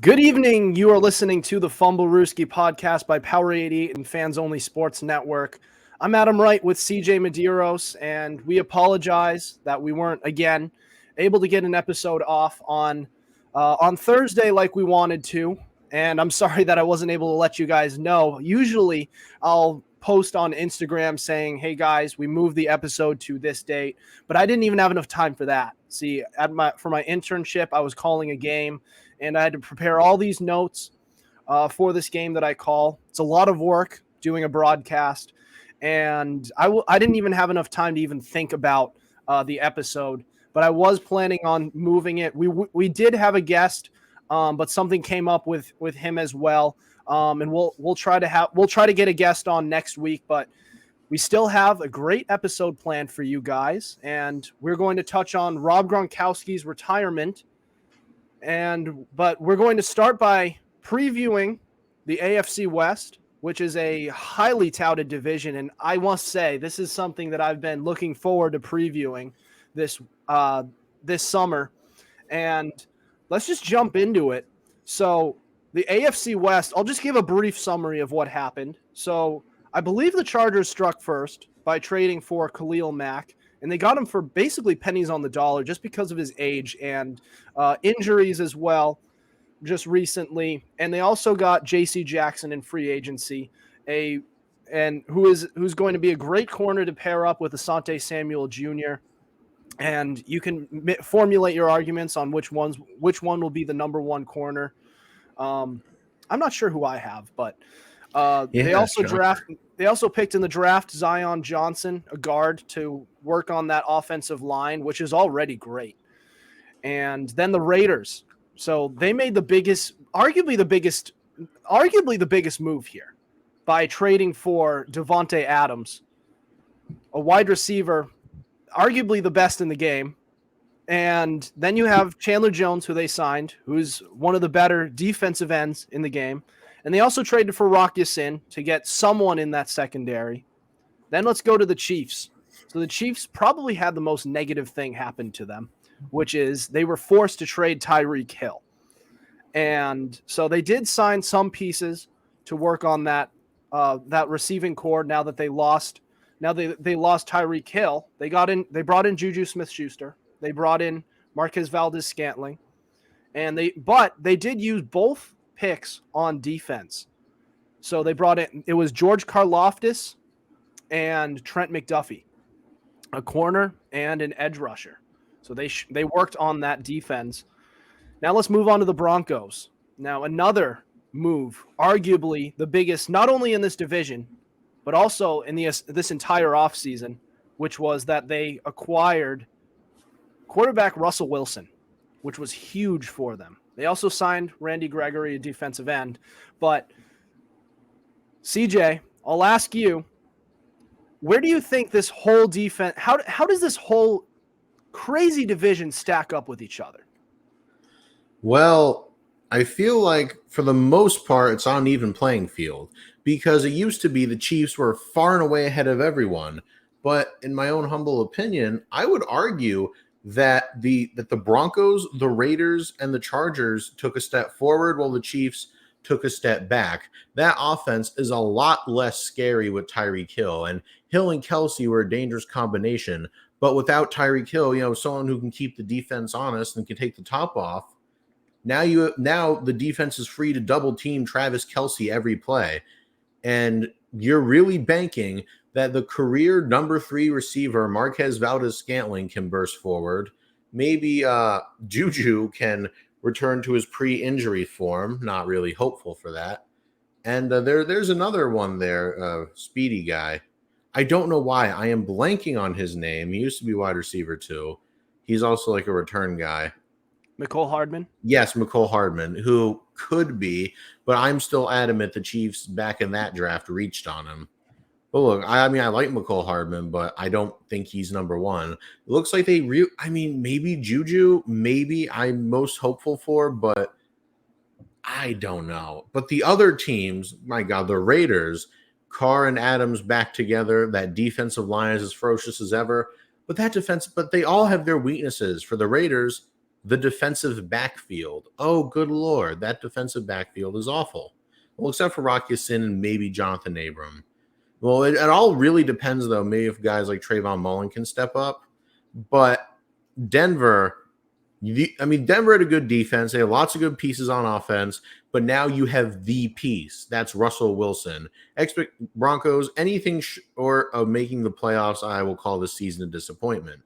Good evening. You are listening to the Fumblerooski Podcast by Power 88 and Fans Only Sports Network. I'm Adam Wright with CJ Medieros, and we apologize that we weren't, again, able to get an episode off on Thursday like we wanted to. And I'm sorry that I wasn't able to let you guys know. Usually I'll post on Instagram saying, hey guys, we moved the episode to this date, but I didn't even have enough time for that. See, for my internship, I was calling a game, and I had to prepare all these notes for this game that I call. It's a lot of work doing a broadcast, and I didn't even have enough time to even think about the episode, but I was planning on moving it. We did have a guest, but something came up with him as well, and we'll try to get a guest on next week, but we still have a great episode planned for you guys, and we're going to touch on Rob Gronkowski's retirement. But we're going to start by previewing the AFC West, which is a highly touted division. And I must say, this is something that I've been looking forward to previewing this summer. And let's just jump into it. So the AFC West, I'll just give a brief summary of what happened. So I believe the Chargers struck first by trading for Khalil Mack. And they got him for basically pennies on the dollar just because of his age and injuries as well just recently. And they also got J.C. Jackson in free agency, who's going to be a great corner to pair up with Asante Samuel Jr. And you can formulate your arguments on which one will be the number one corner. I'm not sure who I have, but they also picked in the draft Zion Johnson, a guard, to work on that offensive line, which is already great. And then the Raiders. So they made arguably the biggest move here by trading for Devontae Adams, a wide receiver, arguably the best in the game. And then you have Chandler Jones, who they signed, who's one of the better defensive ends in the game. And they also traded for Rock Ya-Sin to get someone in that secondary. Then let's go to the Chiefs. So the Chiefs probably had the most negative thing happen to them, which is they were forced to trade Tyreek Hill. And so they did sign some pieces to work on that receiving core now that they lost. Now they lost Tyreek Hill. They brought in Juju Smith-Schuster. They brought in Marquez Valdes-Scantling. But they did use both picks on defense. So they brought in, it was George Karlaftis and Trent McDuffie, a corner and an edge rusher. So they worked on that defense. Now let's move on to the Broncos. Now another move, arguably the biggest, not only in this division, but also in this entire offseason, which was that they acquired quarterback Russell Wilson, which was huge for them. They also signed Randy Gregory, a defensive end. But CJ, I'll ask you, where do you think this whole defense, how does this whole crazy division stack up with each other? Well, I feel like for the most part, it's on an even playing field because it used to be the Chiefs were far and away ahead of everyone. But in my own humble opinion, I would argue that the Broncos, the Raiders, and the Chargers took a step forward while the Chiefs took a step back. That offense is a lot less scary with Tyreek Hill, and Hill and Kelsey were a dangerous combination. But without Tyreek Hill, someone who can keep the defense honest and can take the top off, now the defense is free to double team Travis Kelsey every play. And you're really banking that the career number 3 receiver, Marquez Valdes-Scantling, can burst forward. Maybe Juju can return to his pre-injury form. Not really hopeful for that. And there's another one there, speedy guy. I don't know why. I am blanking on his name. He used to be wide receiver too. He's also like a return guy. Nicole Hardman? Yes, Nicole Hardman, who could be, but I'm still adamant the Chiefs back in that draft reached on him. But look, I like Nicole Hardman, but I don't think he's number one. It looks like maybe Juju, maybe I'm most hopeful for, but I don't know. But the other teams, my God, the Raiders, Carr and Adams back together. That defensive line is as ferocious as ever. But they all have their weaknesses. For the Raiders, the defensive backfield. Oh, good Lord, that defensive backfield is awful. Well, except for Rock Ya-Sin and maybe Jonathan Abram. Well, it all really depends, though, maybe if guys like Trayvon Mullen can step up. But Denver had a good defense. They had lots of good pieces on offense, but now you have the piece. That's Russell Wilson. Expect Broncos, anything short of making the playoffs, I will call this season a disappointment.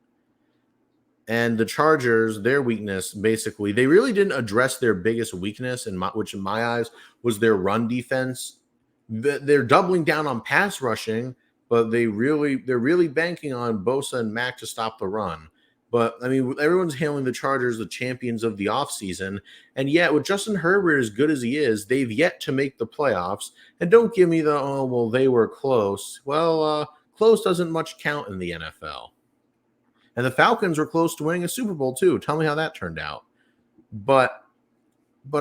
And the Chargers, their weakness, basically, they really didn't address their biggest weakness, which in my eyes was their run defense. They're doubling down on pass rushing, but they're really banking on Bosa and Mack to stop the run. But, I mean, everyone's hailing the Chargers the champions of the offseason. And yet, with Justin Herbert as good as he is, they've yet to make the playoffs. And don't give me they were close. Well, close doesn't much count in the NFL. And the Falcons were close to winning a Super Bowl, too. Tell me how that turned out. But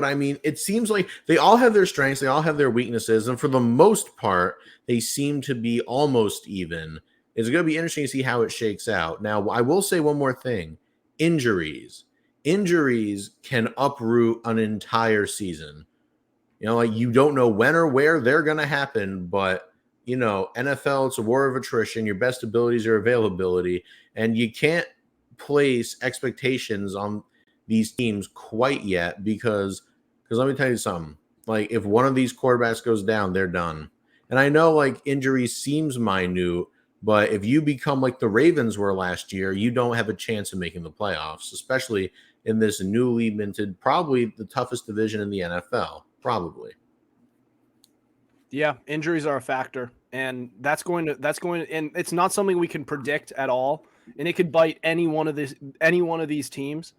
I mean, it seems like they all have their strengths. They all have their weaknesses. And for the most part, they seem to be almost even. It's going to be interesting to see how it shakes out. Now, I will say one more thing. Injuries. Injuries can uproot an entire season. Like you don't know when or where they're going to happen, but NFL, it's a war of attrition. Your best abilities are availability, and you can't place expectations on these teams quite yet because let me tell you something. Like if one of these quarterbacks goes down, they're done. And I know like injuries seems minute, but if you become like the Ravens were last year, you don't have a chance of making the playoffs, especially in this newly minted, probably the toughest division in the NFL, probably. Yeah, injuries are a factor, and that's going to, and it's not something we can predict at all, and it could bite any one of these teams,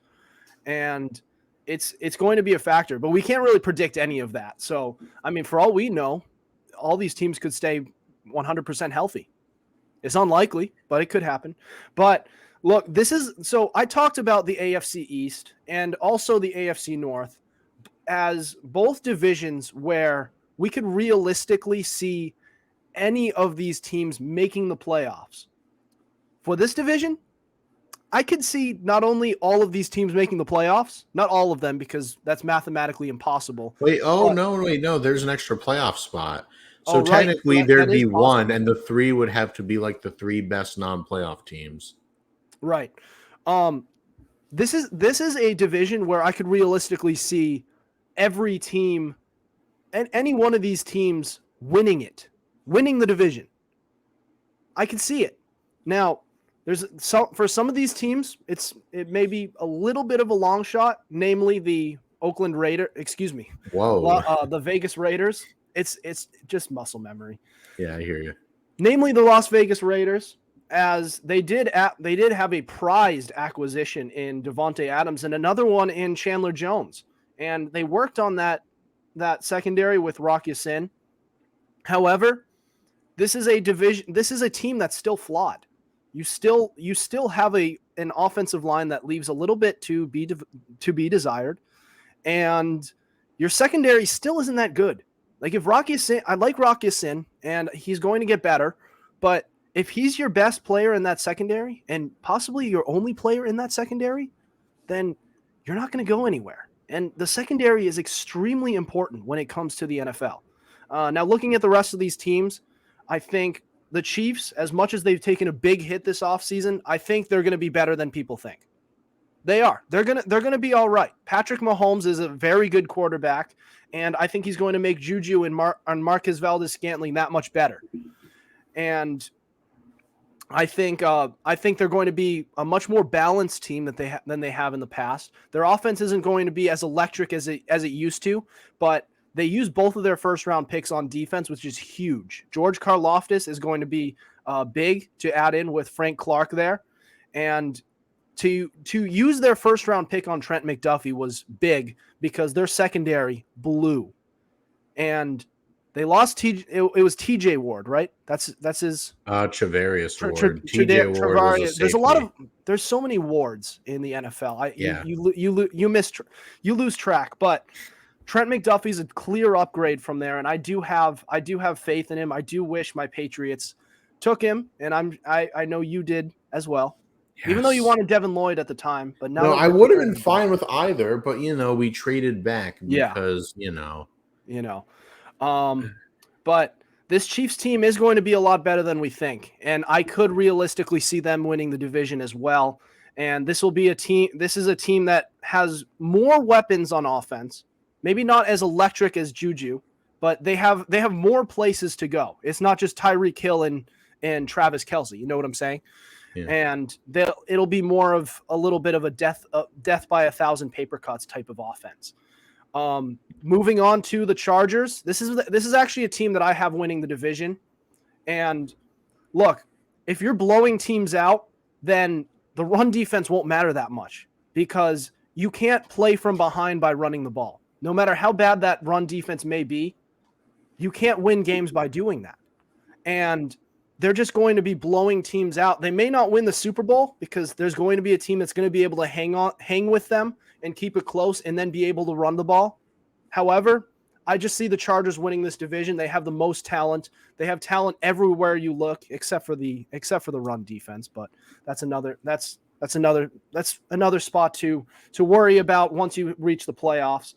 and it's going to be a factor, but we can't really predict any of that. So, I mean, for all we know, all these teams could stay 100% healthy. It's unlikely, but it could happen. But look, so I talked about the AFC East and also the AFC North as both divisions where we could realistically see any of these teams making the playoffs. For this division, I could see not only all of these teams making the playoffs, not all of them because that's mathematically impossible. No, there's an extra playoff spot. So technically right. there'd be one, and the three would have to be like the three best non-playoff teams. Right. This is a division where I could realistically see every team and any one of these teams winning the division. I can see it. Now, for some of these teams, it may be a little bit of a long shot, namely the Oakland Raiders, the Vegas Raiders. It's just muscle memory. Yeah, I hear you. Namely the Las Vegas Raiders, as they did have a prized acquisition in Devontae Adams and another one in Chandler Jones. And they worked on that secondary with Rock Ya-Sin. However, this is a team that's still flawed. You still have an offensive line that leaves a little bit to be desired, and your secondary still isn't that good. Like if Rock Ya-Sin, I like Rock Ya-Sin, and he's going to get better, but if he's your best player in that secondary and possibly your only player in that secondary, then you're not going to go anywhere. And the secondary is extremely important when it comes to the NFL. Now, looking at the rest of these teams, I think the Chiefs, as much as they've taken a big hit this offseason, I think they're going to be better than people think. They are. They're gonna be all right. Patrick Mahomes is a very good quarterback, and I think he's going to make Juju and Marquez Valdes-Scantling that much better. And I think they're going to be a much more balanced team than they have in the past. Their offense isn't going to be as electric as it used to, but they use both of their first-round picks on defense, which is huge. George Karlaftis is going to be big to add in with Frank Clark there, and to use their first-round pick on Trent McDuffie was big because their secondary blew, and they lost. It was T.J. Ward, right? That's his. Charvarius Ward. T.J. Ward was a safety. There's so many Wards in the NFL. You lose track, but Trent McDuffie's a clear upgrade from there, and I do have faith in him. I do wish my Patriots took him, and I know you did as well. Even though you Yes. wanted Devin Lloyd at the time, but now No, that I we're would have here- been fine with either, but we traded back Yeah. because But this Chiefs team is going to be a lot better than we think, and I could realistically see them winning the division as well. And this will be a team. This is a team that has more weapons on offense. Maybe not as electric as Juju, but they have more places to go. It's not just Tyreek Hill and Travis Kelce. You know what I'm saying? Yeah. And it'll be more of a little bit of a death by 1,000 paper cuts type of offense. Moving on to the Chargers, this is actually a team that I have winning the division. And look, if you're blowing teams out, then the run defense won't matter that much because you can't play from behind by running the ball. No matter how bad that run defense may be, you can't win games by doing that. And they're just going to be blowing teams out. They may not win the Super Bowl because there's going to be a team that's going to be able to hang with them and keep it close and then be able to run the ball. However, I just see the Chargers winning this division. They have the most talent. They have talent everywhere you look, except for the run defense. But that's another spot to worry about once you reach the playoffs.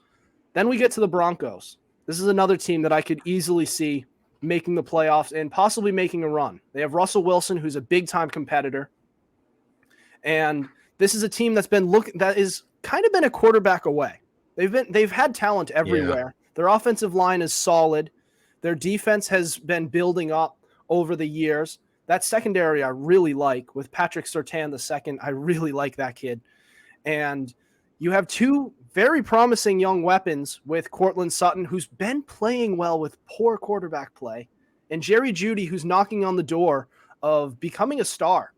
Then we get to the Broncos. This is another team that I could easily see making the playoffs and possibly making a run. They have Russell Wilson, who's a big-time competitor. And this is a team that is kind of been a quarterback away. They've had talent everywhere. Yeah. Their offensive line is solid. Their defense has been building up over the years. That secondary I really like with Patrick Surtain II. I really like that kid. And you have two very promising young weapons with Courtland Sutton, who's been playing well with poor quarterback play, and Jerry Jeudy, who's knocking on the door of becoming a star.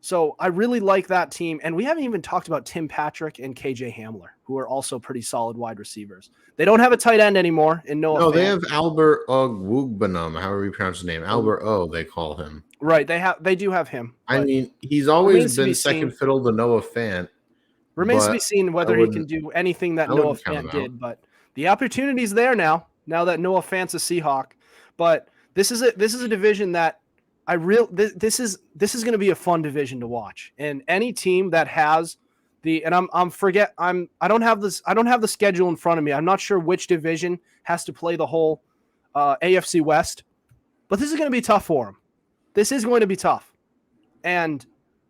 So I really like that team. And we haven't even talked about Tim Patrick and KJ Hamler, who are also pretty solid wide receivers. They don't have a tight end anymore in Noah. No, they have Albert Ogwugbanum, however you pronounce his name. Albert O, they call him. Right. They do have him. I mean, he's always been second fiddle to Noah Fant. Remains to be seen whether he can do anything that Noah Fant did, but the opportunity's there now that Noah Fant's a Seahawk. But this is a division that this is going to be a fun division to watch. And any team that has I don't have the schedule in front of me. I'm not sure which division has to play the whole AFC West, but this is going to be tough for them. This is going to be tough. And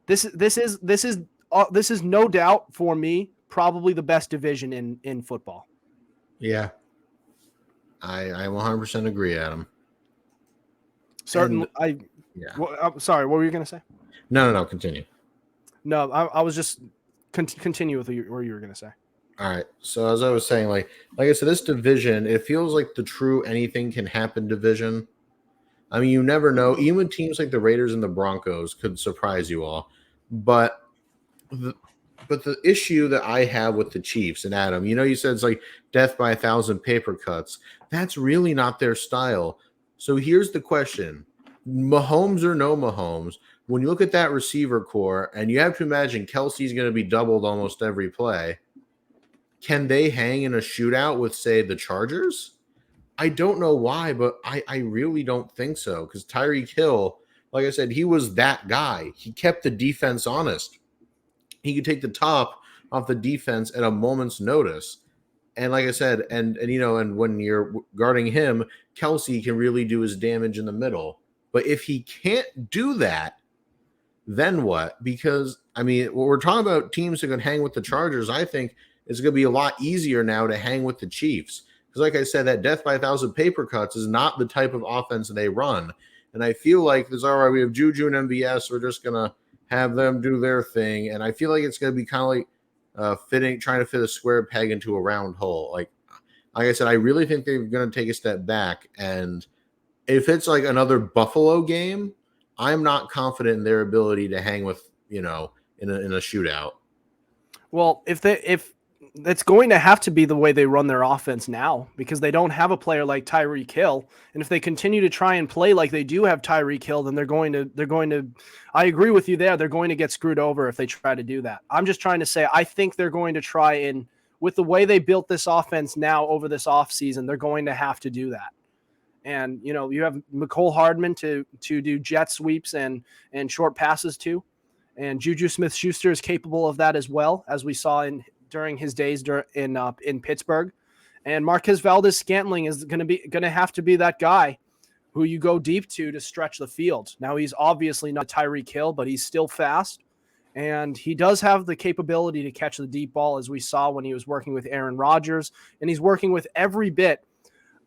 this is no doubt for me probably the best division in football. Yeah, I 100% agree, Adam. Certainly, I'm sorry. What were you going to say? No. Continue. No, I was just continue with what you were going to say. All right. So as I was saying, like I said, this division, it feels like the true anything can happen division. I mean, you never know. Even teams like the Raiders and the Broncos could surprise you all, but the issue that I have with the Chiefs and Adam, you said it's like death by 1,000 paper cuts. That's really not their style. So here's the question: Mahomes or no Mahomes? When you look at that receiver core, and you have to imagine Kelsey's going to be doubled almost every play, can they hang in a shootout with, say, the Chargers? I don't know why, but I really don't think so. Because Tyreek Hill, like I said, he was that guy. He kept the defense honest. He could take the top off the defense at a moment's notice. And like I said, and when you're guarding him, Kelsey can really do his damage in the middle. But if he can't do that, then what? Because, I mean, when we're talking about teams that can hang with the Chargers, I think it's going to be a lot easier now to hang with the Chiefs. Because like I said, that death by 1,000 paper cuts is not the type of offense they run. And I feel like there's all right, we have Juju and MVS. We're just going to have them do their thing. And I feel like it's going to be kind of like trying to fit a square peg into a round hole. Like I said, I really think they're going to take a step back. And if it's like another Buffalo game, I'm not confident in their ability to hang with, in a shootout. Well, if it's going to have to be the way they run their offense now, because they don't have a player like Tyreek Hill. And if they continue to try and play like they do have Tyreek Hill, then they're going to, I agree with you there. They're going to get screwed over if they try to do that. I'm just trying to say, I think they're going to try and, with the way they built this offense now over this offseason, they're going to have to do that. And, you have Nicole Hardman to do jet sweeps and short passes to. And Juju Smith-Schuster is capable of that as well, as we saw during his days in Pittsburgh. And Marquez Valdes-Scantling is going to have to be that guy who you go deep to stretch the field. Now, he's obviously not Tyreek Hill, but he's still fast. And he does have the capability to catch the deep ball, as we saw when he was working with Aaron Rodgers. And he's working with every bit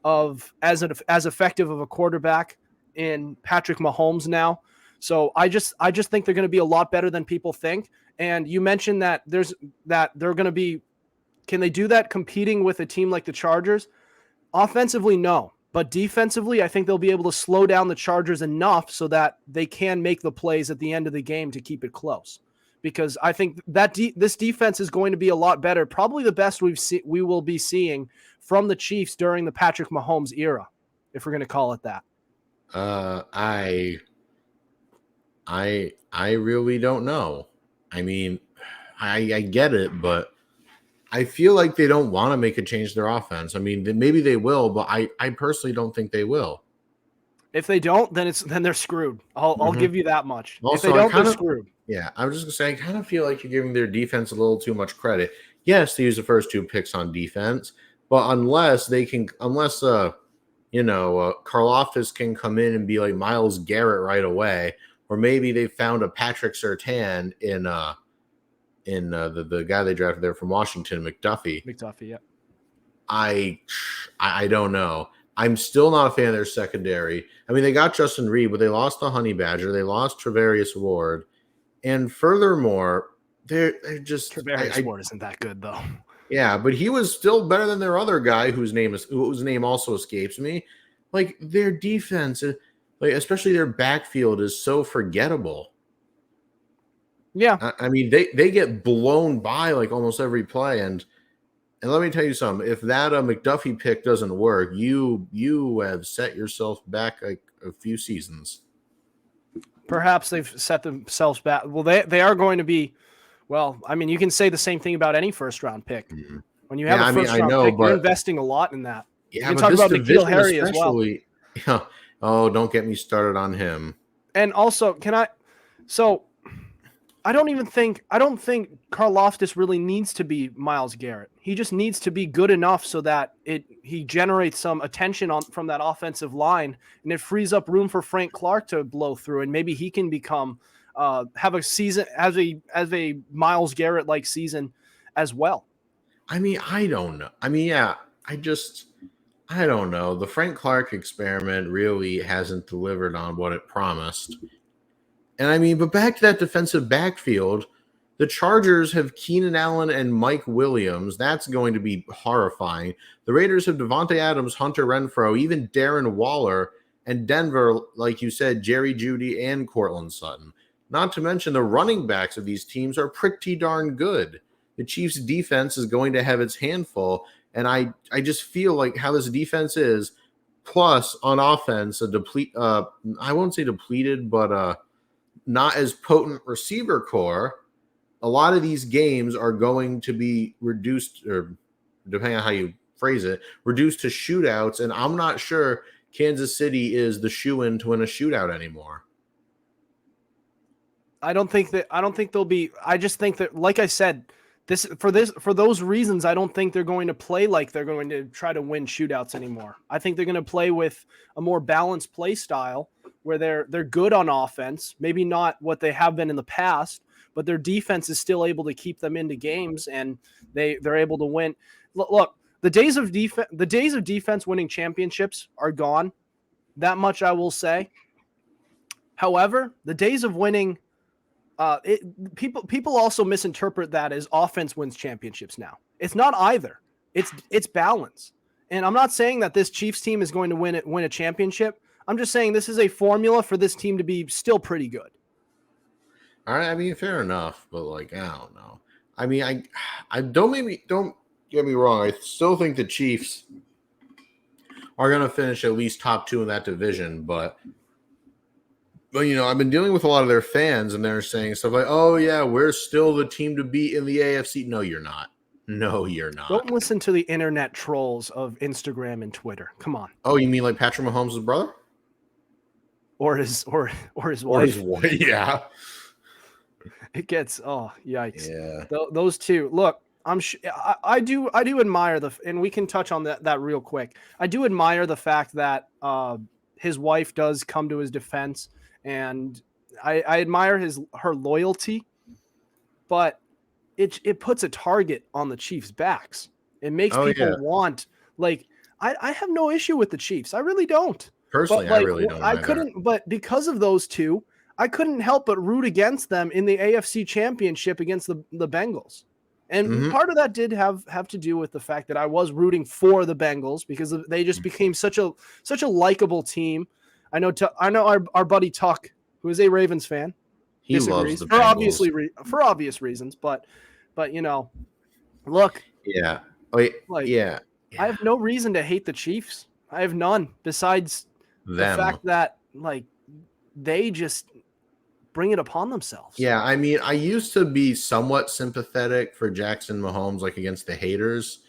of as effective of a quarterback in Patrick Mahomes now. So I just think they're going to be a lot better than people think. And you mentioned that they're going to be, can they do that competing with a team like the Chargers? Offensively, no. But defensively, I think they'll be able to slow down the Chargers enough so that they can make the plays at the end of the game to keep it close. Because I think that this defense is going to be a lot better, probably the best we will be seeing from the Chiefs during the Patrick Mahomes era, if we're going to call it that. I really don't know. I mean, I get it, but I feel like they don't want to make a change to their offense. I mean, maybe they will, but I personally don't think they will. If they don't, then they're screwed. I'll give you that much. Also, if they don't, they're screwed. Yeah, I was just gonna say, I kind of feel like you're giving their defense a little too much credit. Yes, they use the first 2 picks on defense, but unless Karlaftis can come in and be like Myles Garrett right away, or maybe they found a Patrick Surtain in the guy they drafted there from Washington, McDuffie. Yeah. I don't know. I'm still not a fan of their secondary. I mean, they got Justin Reed, but they lost the Honey Badger. They lost Travarius Ward. And furthermore, they're just... Travarius Ward isn't that good, though. Yeah, but he was still better than their other guy whose name also escapes me. Like, their defense, like especially their backfield, is so forgettable. Yeah. I mean, they get blown by like almost every play. And let me tell you something. If that McDuffie pick doesn't work, you have set yourself back like a few seasons. Perhaps they've set themselves back. Well, they are going to be. Well, I mean, you can say the same thing about any first-round pick. Mm-hmm. When you have a first-round pick, you're investing a lot in that. Yeah, you can talk about N'Keal Harry as well. Yeah. Oh, don't get me started on him. And also, I don't think Karlaftis really needs to be Myles Garrett. He just needs to be good enough so that he generates some attention from that offensive line, and it frees up room for Frank Clark to blow through, and maybe he can become have a season as a Myles Garrett like season as well. I mean, I don't know. I mean, yeah, I don't know. The Frank Clark experiment really hasn't delivered on what it promised. And I mean, but back to that defensive backfield, the Chargers have Keenan Allen and Mike Williams. That's going to be horrifying. The Raiders have Devontae Adams, Hunter Renfrow, even Darren Waller, and Denver, like you said, Jerry Jeudy and Courtland Sutton. Not to mention the running backs of these teams are pretty darn good. The Chiefs' defense is going to have its handful, and I just feel like how this defense is, plus on offense, I won't say depleted, but not as potent receiver core. A lot of these games are going to be reduced, or depending on how you phrase it, reduced to shootouts, and I'm not sure Kansas City is the shoe-in to win a shootout anymore. I don't think they'll be. I just think that, like I said, for those reasons, I don't think they're going to play like they're going to try to win shootouts anymore. I think they're going to play with a more balanced play style where they're good on offense, maybe not what they have been in the past, but their defense is still able to keep them into games, and they're able to win. Look, the days of defense winning championships are gone. That much I will say. However, the days of winning, people also misinterpret that as offense wins championships now. It's not either. It's balance. And I'm not saying that this Chiefs team is going to win a championship. I'm just saying this is a formula for this team to be still pretty good. All right, I mean, fair enough, but like, I don't know. I mean, I don't get me wrong. I still think the Chiefs are going to finish at least top 2 in that division, but you know, I've been dealing with a lot of their fans, and they're saying stuff like, "Oh yeah, we're still the team to beat in the AFC." No, you're not. No, you're not. Don't listen to the internet trolls of Instagram and Twitter. Come on. Oh, you mean like Patrick Mahomes' brother? Or his wife. Or his wife, yeah. It gets yikes. Yeah. Those two. Look, I do admire and we can touch on that real quick. I do admire the fact that his wife does come to his defense, and I admire her loyalty, but it puts a target on the Chiefs' backs. It makes people want, like, I have no issue with the Chiefs. I really don't. Personally, but, like, I really don't. I couldn't, but because of those two, I couldn't help but root against them in the AFC Championship against the Bengals. And part of that did have to do with the fact that I was rooting for the Bengals because they just became such a likable team. I know our buddy Tuck, who is a Ravens fan, he disagrees loves the Bengals. for obvious reasons, but look, yeah, I have no reason to hate the Chiefs. I have none besides the fact that, like, they just bring it upon themselves. Yeah, I mean, I used to be somewhat sympathetic for Jackson Mahomes, like, against the haters,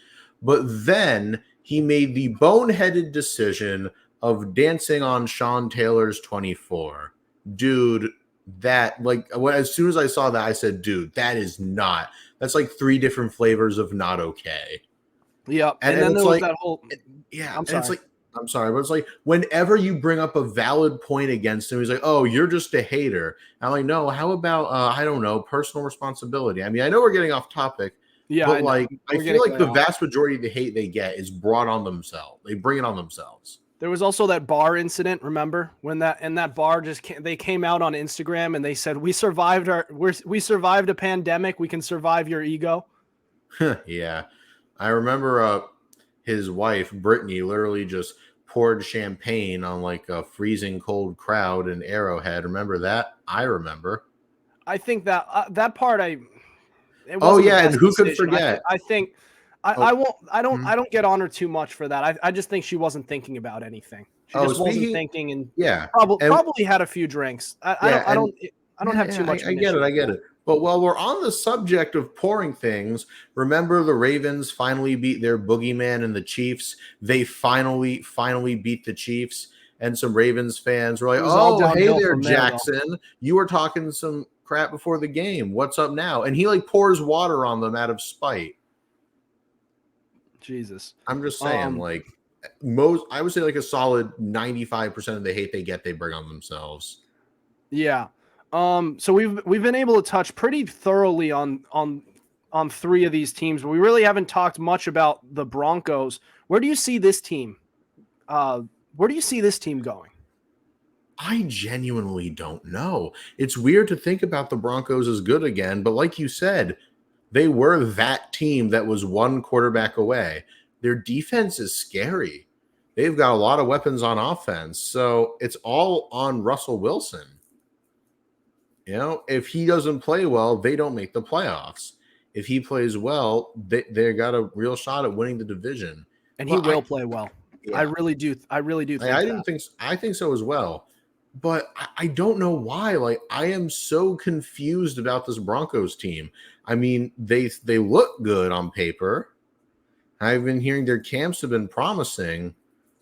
but then he made the boneheaded decision of dancing on Sean Taylor's 24. Dude, that, like, as soon as I saw that, I said, dude, that's like 3 different flavors of not okay. Yeah, and then there was like that whole. Yeah, I'm sorry, but it's like whenever you bring up a valid point against him, he's like, "Oh, you're just a hater." I'm like, "No, how about I don't know, personal responsibility?" I mean, I know we're getting off topic, but I feel like the vast majority of the hate they get is brought on themselves. They bring it on themselves. There was also that bar incident. Remember when that bar they came out on Instagram and they said, we survived a pandemic. We can survive your ego. Yeah, I remember his wife Brittany literally just poured champagne on, like, a freezing cold crowd in Arrowhead. Remember that? I remember. I think that that part and who could forget? I think. I won't. I don't get on her too much for that. I just think she wasn't thinking about anything. She just wasn't thinking, and probably had a few drinks. I don't have too much. I get it. But while we're on the subject of pouring things, remember the Ravens finally beat their boogeyman and the Chiefs. They finally beat the Chiefs, and some Ravens fans were like, "Oh, hey there, Jackson! You were talking some crap before the game. What's up now?" And he, like, pours water on them out of spite. Jesus. I'm just saying, like, I would say, like, a solid 95% of the hate they get, they bring on themselves. Yeah. So we've been able to touch pretty thoroughly on 3 of these teams, but we really haven't talked much about the Broncos. Where do you see this team? Going? I genuinely don't know. It's weird to think about the Broncos as good again, but like you said, they were that team that was one quarterback away. Their defense is scary. They've got a lot of weapons on offense. So it's all on Russell Wilson. You know, if he doesn't play well, they don't make the playoffs. If he plays well, they got a real shot at winning the division. And he will play well. Yeah. I really do. I think so as well. But I don't know why. Like, I am so confused about this Broncos team. I mean, they look good on paper. I've been hearing their camps have been promising,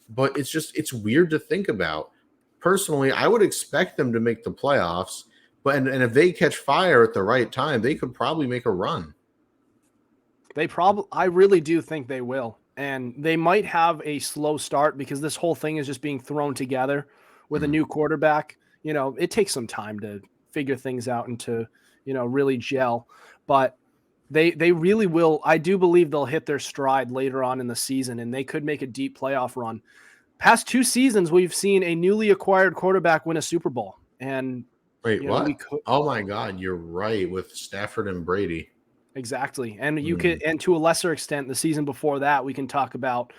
but it's weird to think about. Personally, I would expect them to make the playoffs, but and if they catch fire at the right time, they could probably make a run. I really do think they will. And they might have a slow start because this whole thing is just being thrown together with a new quarterback. You know, it takes some time to figure things out and to, really gel. But they really will. I do believe they'll hit their stride later on in the season, and they could make a deep playoff run. Past 2 seasons, we've seen a newly acquired quarterback win a Super Bowl. And wait, what? Oh my God, you're right, with Stafford and Brady. Exactly. And you could, and to a lesser extent, the season before that, we can talk about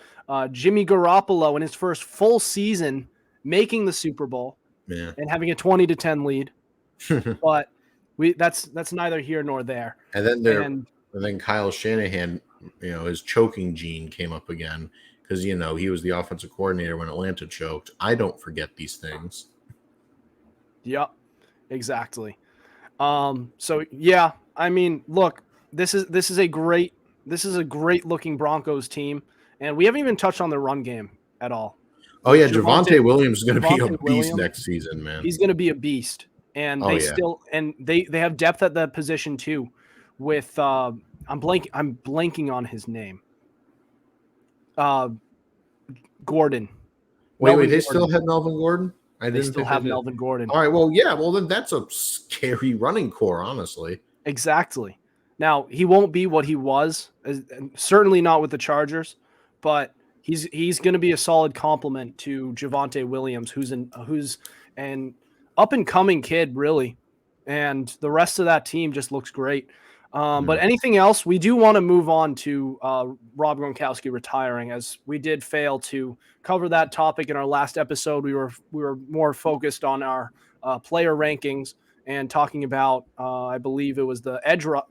Jimmy Garoppolo in his first full season making the Super Bowl and having a 20-10 lead. But that's neither here nor there. And then Kyle Shanahan, his choking gene came up again because he was the offensive coordinator when Atlanta choked. I don't forget these things. Yep, exactly. So yeah, I mean, look, this is a great looking Broncos team, and we haven't even touched on the run game at all. Oh yeah, Javonte Williams is going to be a beast next season, man. He's going to be a beast. and Oh, yeah. they have depth at that position too. With I'm blanking on his name. Gordon. Wait, Melvin they Gordon. still have Melvin Gordon? I They didn't still think have they did. Melvin Gordon. All right, well, yeah, well, then that's a scary running core, honestly. Exactly. Now, he won't be what he was, certainly not with the Chargers, but he's going to be a solid complement to Javonte Williams, who's an up and coming kid, really, and the rest of that team just looks great. But anything else, we do want to move on to Rob Gronkowski retiring, as we did fail to cover that topic in our last episode. We were more focused on our player rankings and talking about, I believe it was the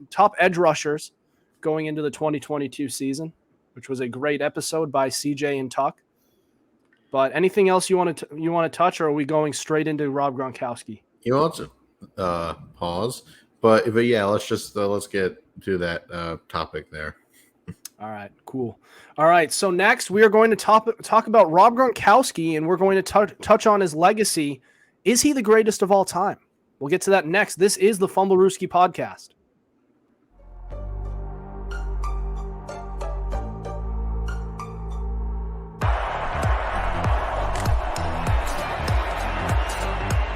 top edge rushers going into the 2022 season, which was a great episode by CJ and Tuck. But anything else you want to touch, or are we going straight into Rob Gronkowski? You want to pause, but yeah, let's get to that topic there. All right, cool. All right, so next we are going to talk about Rob Gronkowski, and we're going to touch on his legacy. Is he the greatest of all time? We'll get to that next. This is the Fumblerooski Podcast.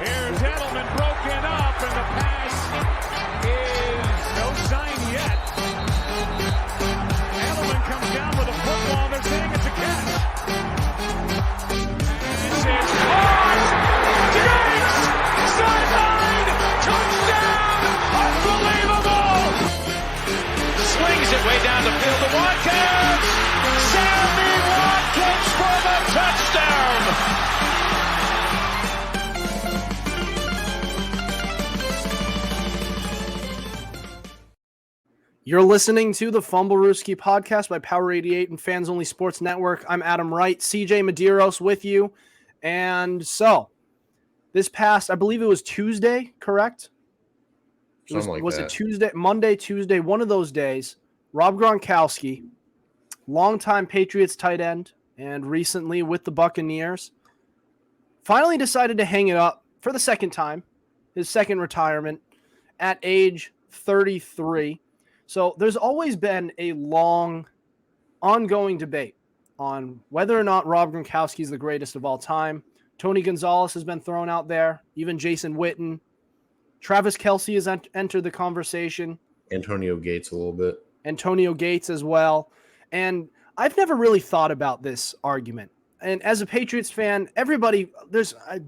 Here's Edelman broken up, and the pass is no sign yet. Edelman comes down with a football. They're saying it's a catch. This is caught. Diggs! Sideline! Touchdown! Unbelievable! Swings it way down the field to Watkins. Sammy Watkins for the touchdown! You're listening to the Fumblerooski Podcast by Power 88 and Fans Only Sports Network. I'm Adam Wright, CJ Medieros with you. And so, this past, I believe it was Tuesday, correct? Was it Tuesday, Monday, Tuesday, one of those days, Rob Gronkowski, longtime Patriots tight end, and recently with the Buccaneers, finally decided to hang it up for the second time, his second retirement at age 33. So there's always been a long, ongoing debate on whether or not Rob Gronkowski is the greatest of all time. Tony Gonzalez has been thrown out there, even Jason Witten. Travis Kelce has entered the conversation. Antonio Gates a little bit. Antonio Gates as well. And I've never really thought about this argument. And as a Patriots fan, everybody,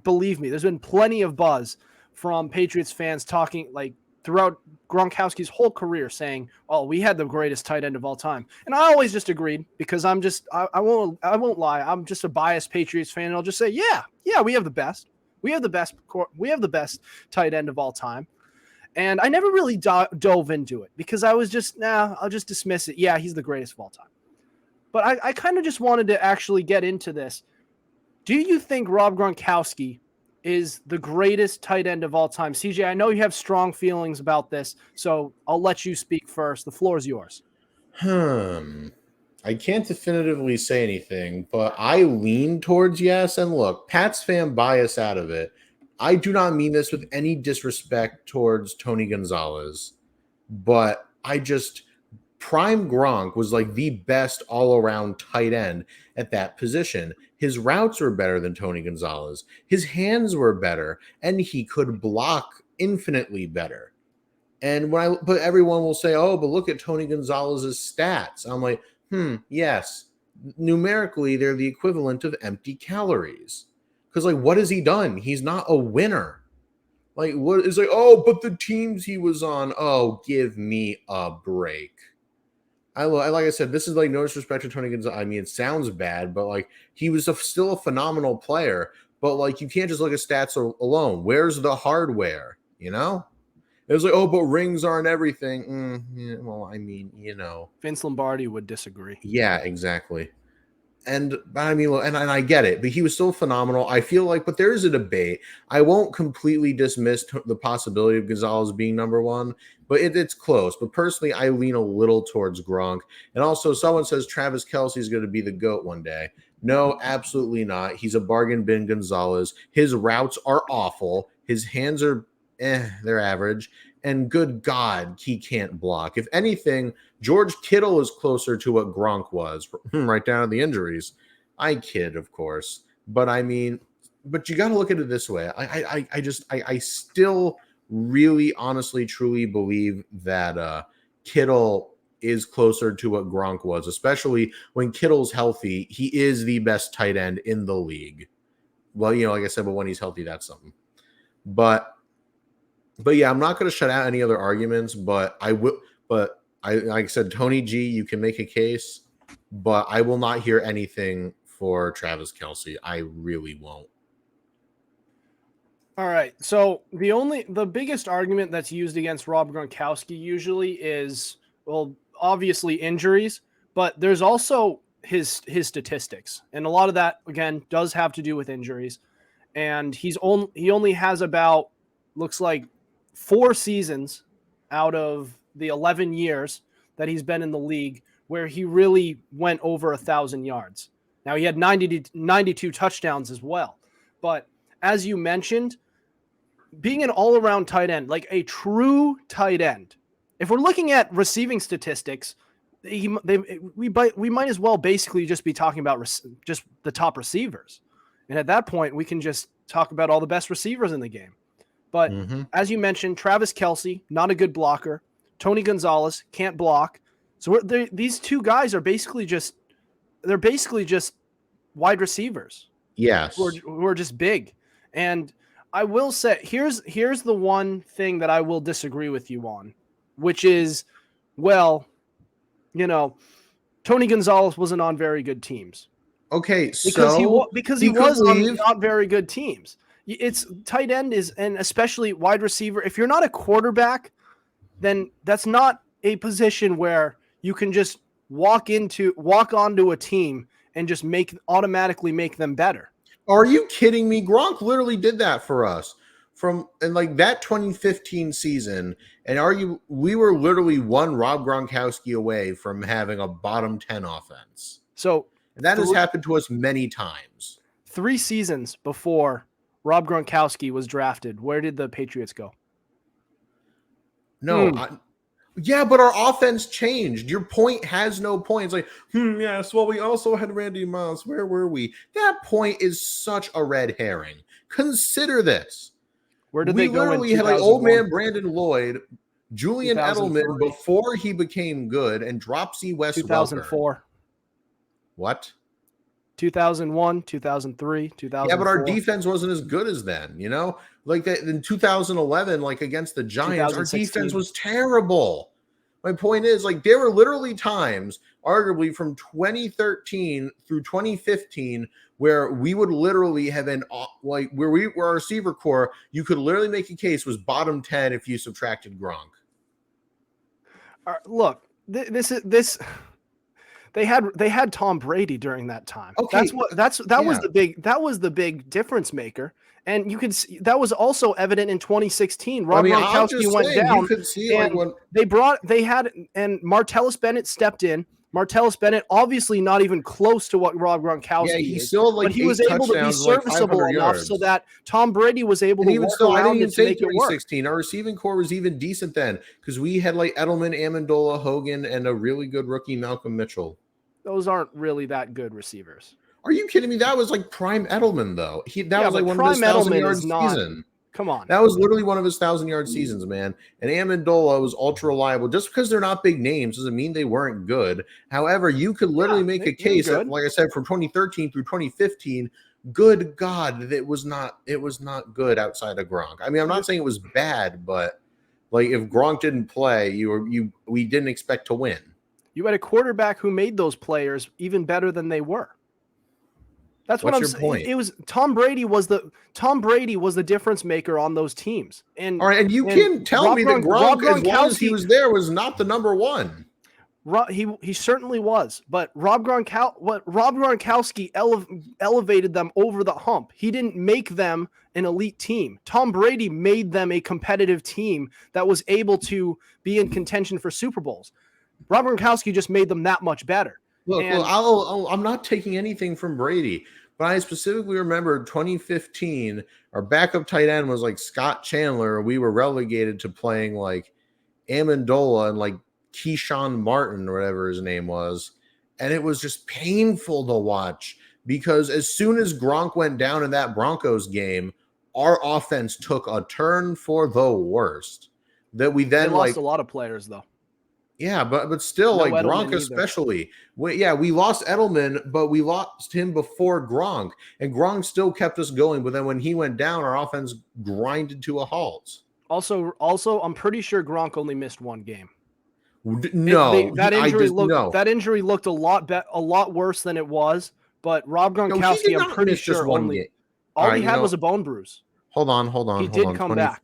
believe me, there's been plenty of buzz from Patriots fans talking throughout Gronkowski's whole career saying, "Oh, we had the greatest tight end of all time." And I always just agreed because I won't lie. I'm just a biased Patriots fan. And I'll just say, yeah, we have the best. We have the best tight end of all time. And I never really dove into it because I was just, I'll just dismiss it. Yeah, he's the greatest of all time. But I kind of just wanted to actually get into this. Do you think Rob Gronkowski is the greatest tight end of all time? CJ, I know you have strong feelings about this, so I'll let you speak first. The floor is yours. I can't definitively say anything, but I lean towards yes. And look, Pats fan bias out of it. I do not mean this with any disrespect towards Tony Gonzalez, but Prime Gronk was like the best all-around tight end at that position. His routes were better than Tony Gonzalez. His hands were better, and he could block infinitely better. And but everyone will say, "Oh, but look at Tony Gonzalez's stats." I'm like, yes. Numerically, they're the equivalent of empty calories. Because, what has he done? He's not a winner. Oh, but the teams he was on. Oh, give me a break. Like I said, this is no disrespect to Tony Gonzalez. I mean, it sounds bad, but he was still a phenomenal player. But you can't just look at stats alone. Where's the hardware? You know, it was oh, but rings aren't everything. Yeah, well, I mean, Vince Lombardi would disagree. Yeah, exactly. And I mean, and I get it, but he was still phenomenal. I feel but there is a debate. I won't completely dismiss the possibility of Gonzalez being number one, but it's close. But personally, I lean a little towards Gronk. And also, someone says Travis Kelce is going to be the GOAT one day. No, absolutely not. He's a bargain bin Gonzalez. His routes are awful. His hands are they're average. And good God, he can't block. If anything, George Kittle is closer to what Gronk was, right down to the injuries. I kid, of course. But I mean, but you got to look at it this way. I still really, honestly, truly believe that Kittle is closer to what Gronk was, especially when Kittle's healthy. He is the best tight end in the league. Well, like I said, but when he's healthy, that's something. But yeah, I'm not going to shut out any other arguments, but I will. But like I said, Tony G, you can make a case, but I will not hear anything for Travis Kelce. I really won't. All right. So the biggest argument that's used against Rob Gronkowski usually is, well, obviously injuries, but there's also his statistics, and a lot of that again does have to do with injuries. And he only has about, looks like, 4 seasons out of the 11 years that he's been in the league where he really went over 1,000 yards. Now, he had 92 touchdowns as well. But as you mentioned, being an all-around tight end, like a true tight end, if we're looking at receiving statistics, we might as well basically just be talking about just the top receivers. And at that point, we can just talk about all the best receivers in the game. But as you mentioned, Travis Kelce, not a good blocker. Tony Gonzalez can't block. So these two guys are basically just wide receivers. Yes, who are just big. And I will say, here's the one thing that I will disagree with you on, which is, well, Tony Gonzalez wasn't on very good teams. Okay, because he was on not very good teams. It's tight end and especially wide receiver. If you're not a quarterback, then that's not a position where you can just walk onto a team and just automatically make them better. Are you kidding me? Gronk literally did that for us in like that 2015 season, and we were literally one Rob Gronkowski away from having a bottom 10 offense. So that has happened to us many times. 3 seasons before Rob Gronkowski was drafted, where did the Patriots go? No, yeah, but our offense changed. Your point has no point. It's like, yes, well, we also had Randy Moss. Where were we? That point is such a red herring. Consider this. Where did they go? We literally had like old man Brandon Lloyd, Julian Edelman before he became good, and Dropsy West 2004. Welker. What? 2001, 2003, 2004. Yeah, but our defense wasn't as good as then, Like that in 2011, like against the Giants, our defense was terrible. My point is, like, there were literally times, arguably from 2013 through 2015, where we would literally have been like where our receiver core, you could literally make a case was bottom 10 if you subtracted Gronk. Look, this. They had Tom Brady during that time. Okay, that was the big difference maker. And you could see that was also evident in 2016. Rob Gronkowski went down. You could see and and Martellus Bennett stepped in. Martellus Bennett, obviously not even close to what Rob Gronkowski is, but he was able to be serviceable enough so that Tom Brady was able to work around it to make it work. 2016, our receiving core was even decent then because we had like Edelman, Amendola, Hogan, and a really good rookie, Malcolm Mitchell. Those aren't really that good receivers. Are you kidding me? That was like prime Edelman, though. That was like one of his 1,000-yard season. Come on. That was literally one of his 1,000-yard seasons, man. And Amendola was ultra reliable. Just because they're not big names doesn't mean they weren't good. However, you could literally make a case that, like I said, from 2013 through 2015, good God, it was not good outside of Gronk. I mean, I'm not saying it was bad, but like if Gronk didn't play, we didn't expect to win. You had a quarterback who made those players even better than they were. That's what I'm saying. Point? It was Tom Brady was the difference maker on those teams. And all right, and you can tell me that Gronk, as long as he was there, was not the number one. He certainly was, but Rob Gronkowski elevated them over the hump. He didn't make them an elite team. Tom Brady made them a competitive team that was able to be in contention for Super Bowls. Rob Gronkowski just made them that much better. Look, I'm not taking anything from Brady. but I specifically remember 2015, our backup tight end was like Scott Chandler. We were relegated to playing like Amendola and like Keyshawn Martin or whatever his name was. And it was just painful to watch because as soon as Gronk went down in that Broncos game, our offense took a turn for the worst. That we then they lost a lot of players though. Yeah, but still, No like Edelman Gronk either. especially. We lost Edelman, but we lost him before Gronk, and Gronk still kept us going. But then when he went down, our offense grinded to a halt. Also, I'm pretty sure Gronk only missed one game. That injury looked a lot worse than it was. But Rob Gronkowski, I'm pretty sure all he had was a bone bruise. Hold on. He did come back.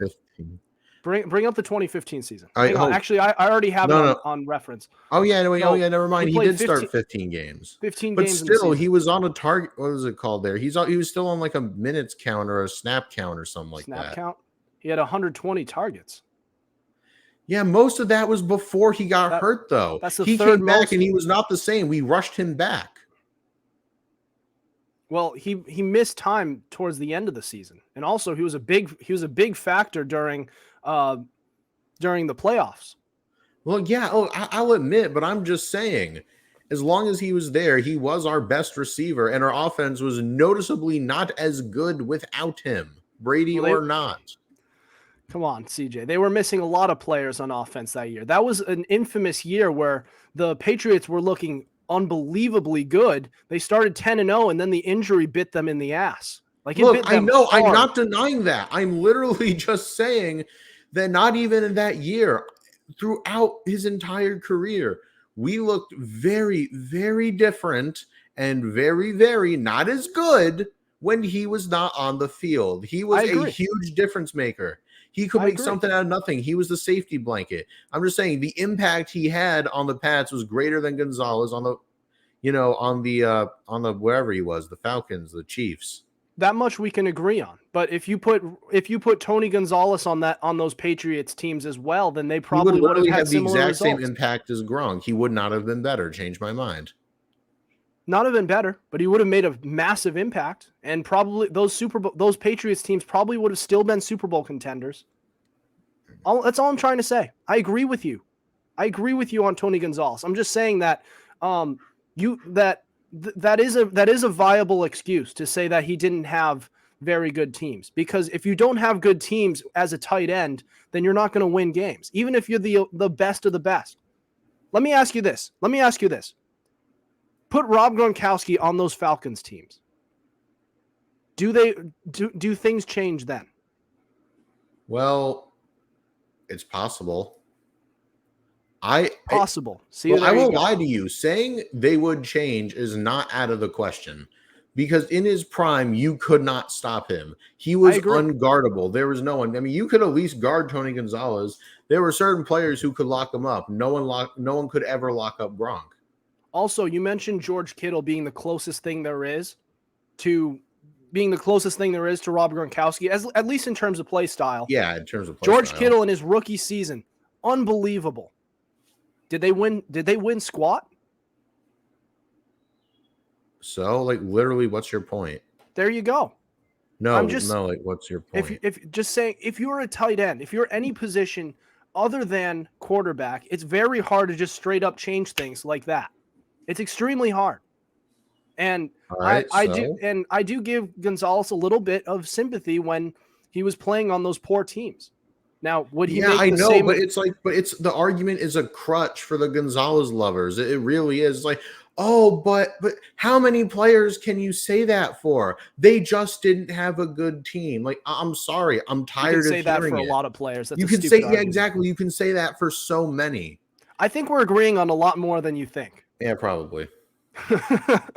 Bring up the 2015 season. Actually, I already have it on reference. Oh yeah, never mind. He did start 15 games. 15 but games. But still, he was on a target. What was it called there? He was still on like a minutes count or a snap count or something like that. Snap count? He had 120 targets. Yeah, most of that was before he got hurt, though. He came back and he was not the same. We rushed him back. Well, he missed time towards the end of the season, and also he was a big factor during the playoffs. Well, yeah, I'll admit, but I'm just saying, as long as he was there, he was our best receiver, and our offense was noticeably not as good without him, Brady or not. Come on, CJ. They were missing a lot of players on offense that year. That was an infamous year where the Patriots were looking unbelievably good. They started 10-0, and then the injury bit them in the ass. Look, I know. Hard. I'm not denying that. I'm literally just saying that not even in that year, throughout his entire career, we looked very, very different and very, very not as good when he was not on the field. He was a huge difference maker. He could make something out of nothing. He was the safety blanket. I'm just saying the impact he had on the Pats was greater than Gonzalez on the wherever he was, the Falcons, the Chiefs. That much we can agree on. But if you put Tony Gonzalez on those Patriots teams as well, then they probably would have had the exact results. Same impact as Gronk. He would not have been better. Change my mind. Not have been better, but he would have made a massive impact, and probably those Patriots teams probably would have still been Super Bowl contenders. That's all I'm trying to say. I agree with you. I agree with you on Tony Gonzalez. I'm just saying that that is a viable excuse to say that he didn't have very good teams, because if you don't have good teams as a tight end, then you're not going to win games, even if you're the best of the best. Let me ask you this. Put Rob Gronkowski on those Falcons teams. Do things change then? Well, it's possible. Possible. I won't lie to you. Saying they would change is not out of the question, because in his prime, you could not stop him. He was unguardable. There was no one. I mean, you could at least guard Tony Gonzalez. There were certain players who could lock him up. No one could ever lock up Gronk. Also, you mentioned George Kittle being the closest thing there is to Rob Gronkowski, at least in terms of play style. Yeah, in terms of play George style. Kittle in his rookie season, unbelievable. Did they win squat? So, literally, what's your point? There you go. What's your point? If you're a tight end, if you're any position other than quarterback, it's very hard to just straight up change things like that. It's extremely hard. And I do give Gonzalez a little bit of sympathy when he was playing on those poor teams. Now, would he? Yeah, I know, but it's the argument is a crutch for the Gonzalez lovers. It really is. Like, oh, but how many players can you say that for? They just didn't have a good team. Like, I'm sorry, I'm tired of hearing it. You can say that for a lot of players. You can say, yeah, exactly. You can say that for so many. I think we're agreeing on a lot more than you think. Yeah, probably.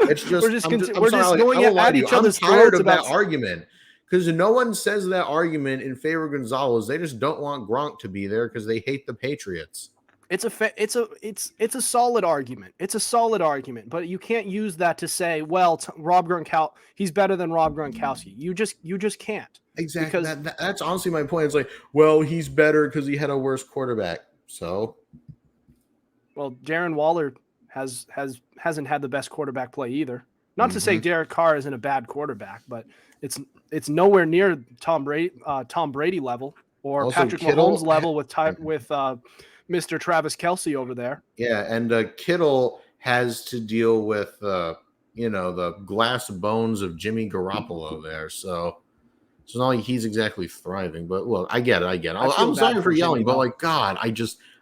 It's just we're just going at each other's throats. I'm tired of that argument, because no one says that argument in favor of Gonzalez. They just don't want Gronk to be there because they hate the Patriots. It's a solid argument. It's a solid argument, but you can't use that to say, well, Rob Gronkowski, he's better than Rob Gronkowski. You just can't. Exactly. That's honestly my point. It's like, well, he's better because he had a worse quarterback. So, well, Darren Waller hasn't had the best quarterback play either. Not to say Derek Carr isn't a bad quarterback, but it's nowhere near Tom Brady level or Also, Patrick Mahomes level with Mr. Travis Kelce over there. Yeah, and Kittle has to deal with the glass bones of Jimmy Garoppolo there. So it's not like he's exactly thriving. But look, I get it. I'm sorry for yelling, but like, God,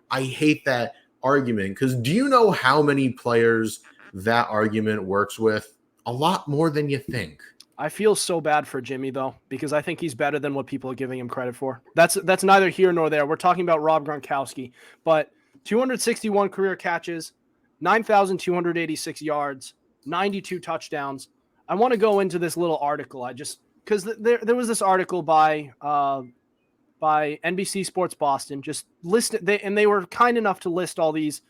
I hate that argument, because do you know how many players that argument works with? A lot more than you think. I feel so bad for Jimmy, though, because I think he's better than what people are giving him credit for. That's neither here nor there. We're talking about Rob Gronkowski, but 261 career catches, 9,286 yards, 92 touchdowns. I want to go into this little article. Because there was this article by NBC Sports Boston, just listed, and they were kind enough to list all these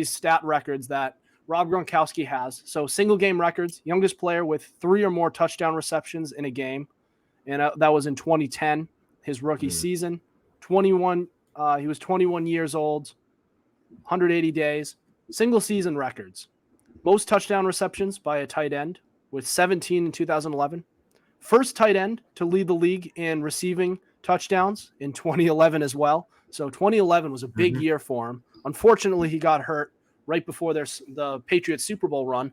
stat records that Rob Gronkowski has. So single game records, youngest player with 3 or more touchdown receptions in a game. And that was in 2010, his rookie season. 21. He was 21 years old, 180 days. Single season records. Most touchdown receptions by a tight end with 17 in 2011. First tight end to lead the league in receiving touchdowns in 2011 as well. So 2011 was a big year for him. Unfortunately, he got hurt right before the Patriots Super Bowl run.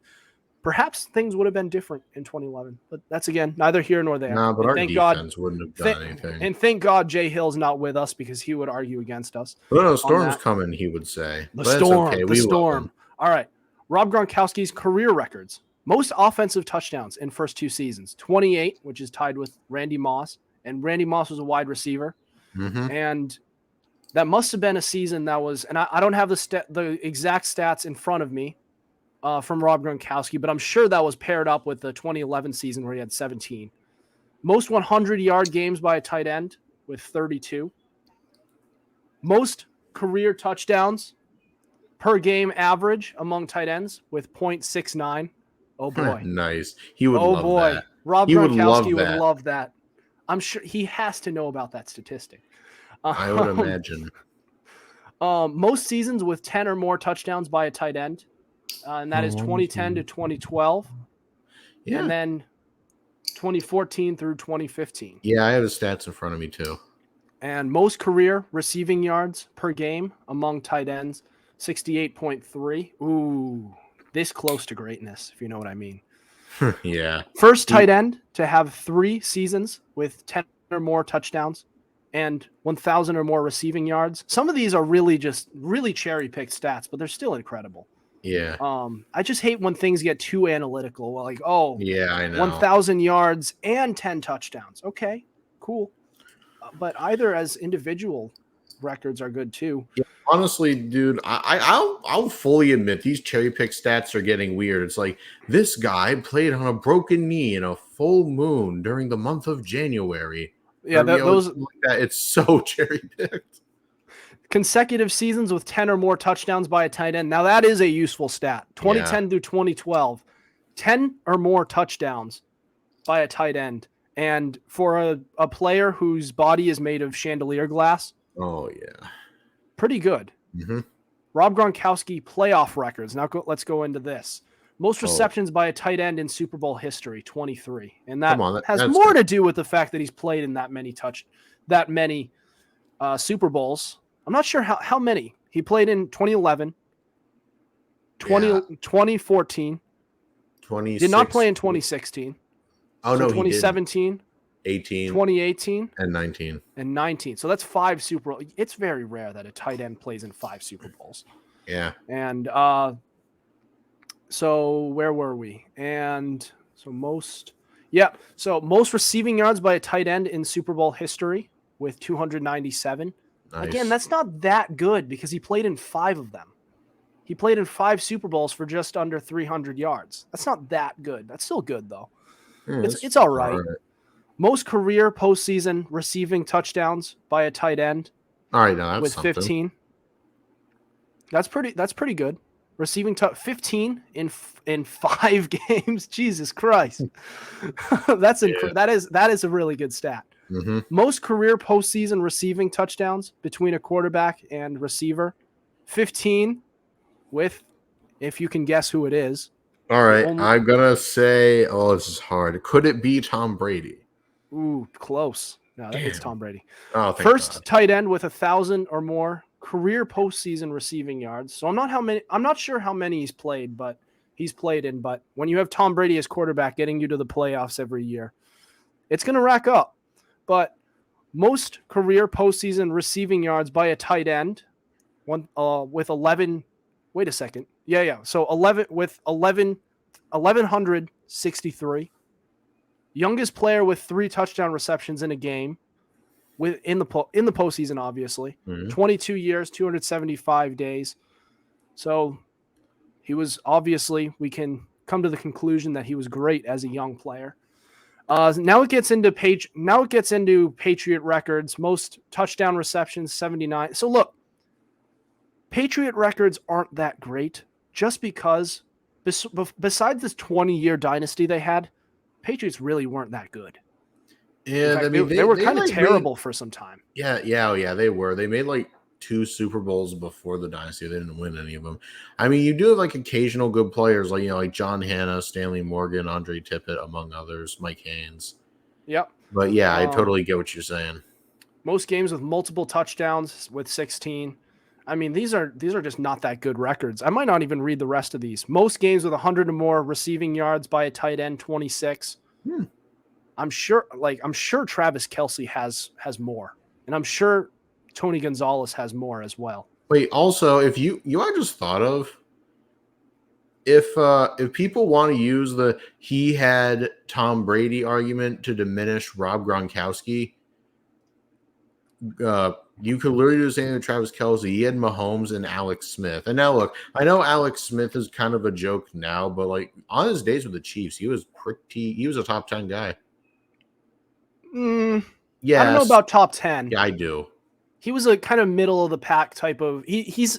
Perhaps things would have been different in 2011, but that's, again, neither here nor there. No, but our defense wouldn't have done anything. And thank God Jay Hill's not with us, because he would argue against us. Well, no, storm's coming, he would say. The storm. All right. Rob Gronkowski's career records. Most offensive touchdowns in first 2 seasons. 28, which is tied with Randy Moss. And Randy Moss was a wide receiver. And that must have been a season that was, and I don't have the exact stats in front of me from Rob Gronkowski, but I'm sure that was paired up with the 2011 season where he had 17. Most 100-yard games by a tight end with 32. Most career touchdowns per game average among tight ends with 0.69. Oh, boy. Nice. He would love that. Rob Gronkowski would love that. I'm sure he has to know about that statistic. I would imagine. Most seasons with 10 or more touchdowns by a tight end, and that is 2010 to 2012. Yeah. And then 2014 through 2015. Yeah, I have the stats in front of me too. And most career receiving yards per game among tight ends, 68.3. Ooh, this close to greatness, if you know what I mean. Yeah. First tight end to have 3 seasons with 10 or more touchdowns and 1,000 or more receiving yards. Some of these are really cherry-picked stats, but they're still incredible. Yeah. I just hate when things get too analytical. Like, yeah, I know. 1,000 yards and 10 touchdowns. Okay, cool. But either as individual records are good too. Yeah, honestly, dude, I'll fully admit these cherry-picked stats are getting weird. It's like, this guy played on a broken knee in a full moon during the month of January. Yeah, it's so cherry-picked. Consecutive seasons with 10 or more touchdowns by a tight end. Now that is a useful stat. 2010 through 2012, 10 or more touchdowns by a tight end. And for a player whose body is made of chandelier glass. Oh, yeah. Pretty good. Rob Gronkowski playoff records. Now let's go into this. Most receptions by a tight end in Super Bowl history, 23. And that has more to do with the fact that he's played in that many Super Bowls. I'm not sure how many. He played in 2011, 2014. Did not play in 2016. Oh, no, 2017. 18. 2018. And 19. And 19. So that's 5 Super Bowls. It's very rare that a tight end plays in 5 Super Bowls. Yeah. And so where were we? And so most receiving yards by a tight end in Super Bowl history with 297. Nice. Again, that's not that good because he played in 5 of them. He played in 5 Super Bowls for just under 300 yards. That's not that good. That's still good, though. Yeah, it's all right. Most career postseason receiving touchdowns by a tight end. All right, now that's with 15. That's pretty good. Receiving 15 in 5 games. Jesus Christ. That is a really good stat. Most career postseason receiving touchdowns between a quarterback and receiver. 15 with, if you can guess who it is, All right, Only- I'm gonna say, oh, this is hard. Could it be Tom Brady? Ooh, close. No, it's Damn. Tom Brady. Oh, thank First God. tight end with 1,000 or more career postseason receiving yards. So I'm not sure how many he's played in. But when you have Tom Brady as quarterback getting you to the playoffs every year, it's going to rack up. But most career postseason receiving yards by a tight end, with 11. Wait a second. Yeah. So 1,163. Youngest player with 3 touchdown receptions in a game, in the postseason, obviously. 22 years, 275 days. So he was obviously, we can come to the conclusion that he was great as a young player. Now it gets into Patriot records. Most touchdown receptions, 79. So look, Patriot records aren't that great just because besides this 20-year dynasty they had, Patriots really weren't that good. And fact, I mean, they were kind of terrible for some time. Yeah, they were. They made like 2 Super Bowls before the dynasty. They didn't win any of them. I mean, you do have like occasional good players, like like John Hanna, Stanley Morgan, Andre Tippett, among others, Mike Haynes. Yep. But yeah, I totally get what you're saying. Most games with multiple touchdowns with 16. I mean, these are just not that good records. I might not even read the rest of these. Most games with 100 or more receiving yards by a tight end, 26. I'm sure Travis Kelce has more, and I'm sure Tony Gonzalez has more as well. Wait, also, if I just thought of, if people want to use the he had Tom Brady argument to diminish Rob Gronkowski, you could literally do the same with Travis Kelce. He had Mahomes and Alex Smith. And now look, I know Alex Smith is kind of a joke now, but like on his days with the Chiefs, he was a top 10 guy. Yeah, I don't know about top 10. Yeah, I do. He was a kind of middle of the pack type of. He's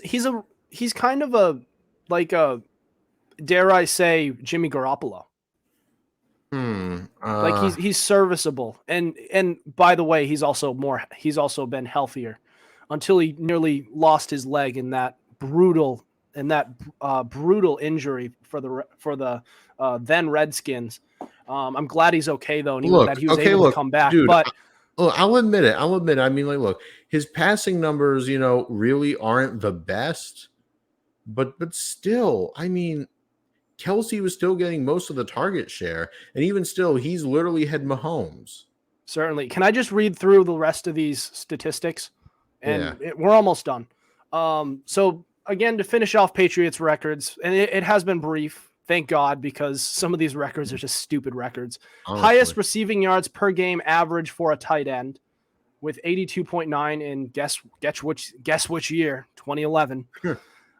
kind of a dare I say, Jimmy Garoppolo. Like he's serviceable, and by the way, he's also been healthier until he nearly lost his leg in that brutal injury for the then Redskins. I'm glad he's okay though, and that he was able to come back. Dude, but I'll admit it. I mean, like, look, his passing numbers, really aren't the best, but still, I mean, Kelce was still getting most of the target share, and even still, he's literally had Mahomes. Certainly. Can I just read through the rest of these statistics? And we're almost done. So again, to finish off Patriots records, and it has been brief, thank God, because some of these records are just stupid records. Honestly. Highest receiving yards per game average for a tight end with 82.9 in guess which year, 2011.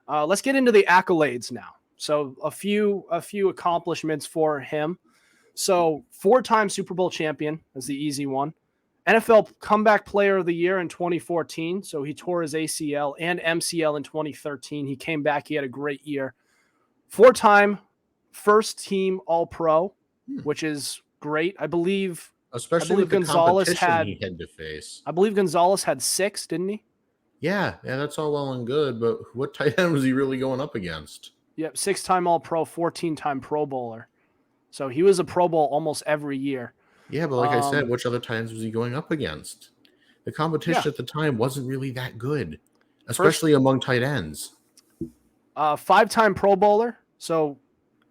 Let's get into the accolades now. So a few accomplishments for him. So 4-time Super Bowl champion is the easy one. NFL Comeback Player of the Year in 2014. So he tore his ACL and MCL in 2013. He came back. He had a great year. 4-time first team All-Pro, which is great. I believe with Gonzalez the competition he had to face. I believe Gonzalez had 6, didn't he? Yeah, that's all well and good, but what tight end was he really going up against? Yep, 6-time All-Pro, 14-time Pro Bowler. So he was a Pro Bowl almost every year. Yeah, but like I said, which other tight ends was he going up against? The competition at the time wasn't really that good, especially among tight ends. 5-time Pro Bowler. So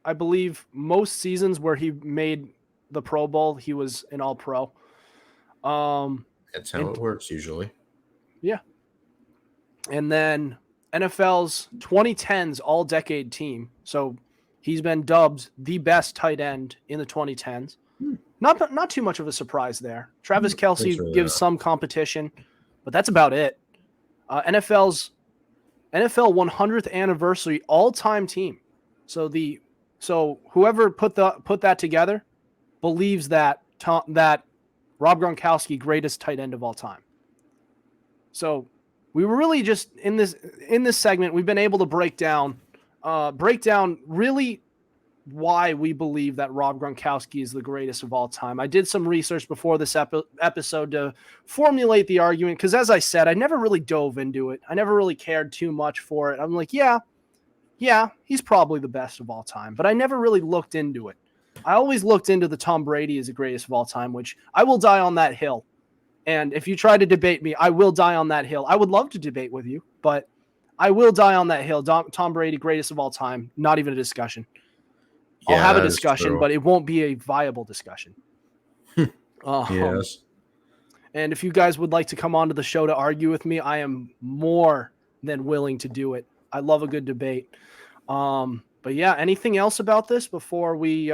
I believe most seasons where he made the Pro Bowl, he was an All-Pro. That's how it works usually. Yeah. And then NFL's 2010s All-Decade Team. So he's been dubbed the best tight end in the 2010s. Not too much of a surprise there. Travis Kelce gives some competition, but that's about it. NFL 100th anniversary all-time team. So whoever put that together believes that Rob Gronkowski greatest tight end of all time. So we were really just in this segment, we've been able to break down really why we believe that Rob Gronkowski is the greatest of all time. I did some research before this episode to formulate the argument, because as I said, I never really dove into it. I never really cared too much for it. I'm like, yeah, yeah, he's probably the best of all time, but I never really looked into it. I always looked into the Tom Brady as the greatest of all time, which I will die on that hill. And if you try to debate me, I will die on that hill. I would love to debate with you, but I will die on that hill. Tom Brady, greatest of all time. Not even a discussion. I'll have a discussion, but it won't be a viable discussion. Yes. And if you guys would like to come onto the show to argue with me, I am more than willing to do it. I love a good debate. But yeah, anything else about this before we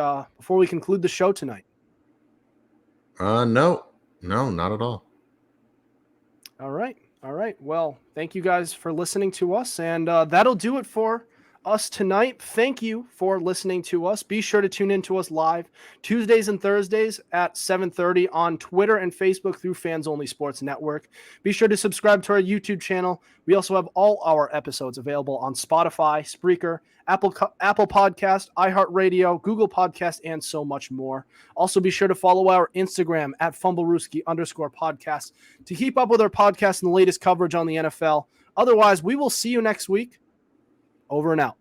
conclude the show tonight? No, not at all. All right. Well, thank you guys for listening to us, and that'll do it for us tonight. Thank you for listening to us. Be sure to tune in to us live Tuesdays and Thursdays at 7:30 on Twitter and Facebook through Fans Only Sports Network. Be sure to subscribe to our YouTube channel. We also have all our episodes available on Spotify, Spreaker, Apple Podcast, iHeartRadio, Google Podcast, and so much more. Also, be sure to follow our Instagram at Fumblerooski_podcast to keep up with our podcast and the latest coverage on the NFL. Otherwise, we will see you next week. Over and out.